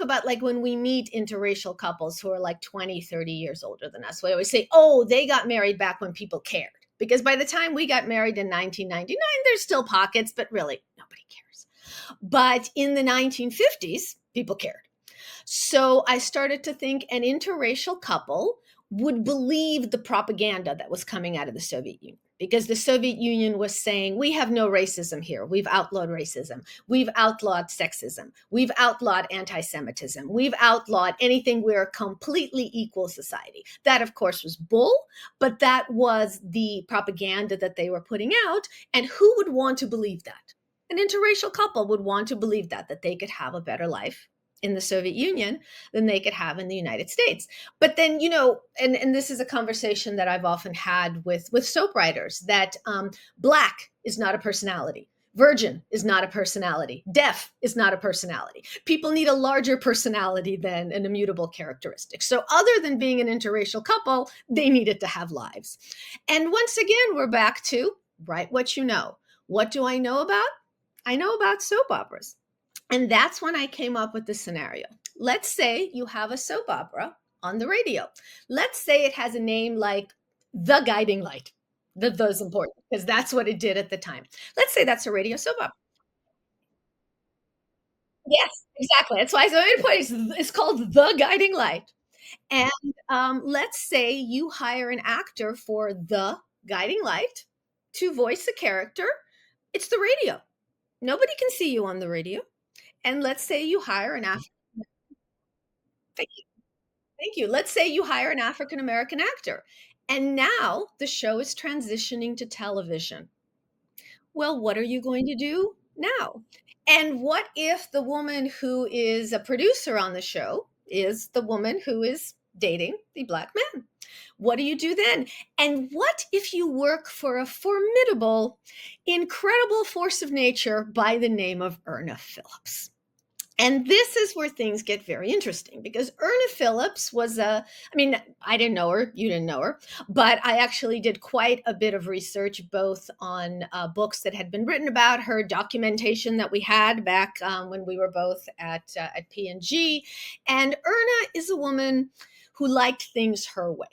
about like when we meet interracial couples who are like 20, 30 years older than us, we always say, oh, they got married back when people cared. Because by the time we got married in 1999, there's still pockets, but really nobody cares. But in the 1950s, people cared. So I started to think an interracial couple would believe the propaganda that was coming out of the Soviet Union, because the Soviet Union was saying, we have no racism here. We've outlawed racism. We've outlawed sexism. We've outlawed anti Semitism. We've outlawed anything. We're a completely equal society. That, of course, was bull, but that was the propaganda that they were putting out. And who would want to believe that? An interracial couple would want to believe that they could have a better life in the Soviet Union than they could have in the United States. But then, and this is a conversation that I've often had with soap writers, that Black is not a personality. Virgin is not a personality. Deaf is not a personality. People need a larger personality than an immutable characteristic. So other than being an interracial couple, they needed to have lives. And once again, we're back to write what you know. What do I know about? I know about soap operas. And that's when I came up with the scenario. Let's say you have a soap opera on the radio. Let's say it has a name like The Guiding Light. Those important, because that's what it did at the time. Let's say that's a radio soap opera. Yes, exactly. That's why the main point is it's called The Guiding Light. And let's say you hire an actor for The Guiding Light to voice a character. It's the radio. Nobody can see you on the radio. And let's say you hire an African. Thank you. Thank you. Let's say you hire an African American actor, and now the show is transitioning to television. Well, what are you going to do now? And what if the woman who is a producer on the show is the woman who is dating the Black man? What do you do then? And what if you work for a formidable, incredible force of nature by the name of Erna Phillips? And this is where things get very interesting, because Erna Phillips was I didn't know her, you didn't know her, but I actually did quite a bit of research, both on books that had been written about her, documentation that we had back when we were both at P&G. And Erna is a woman who liked things her way.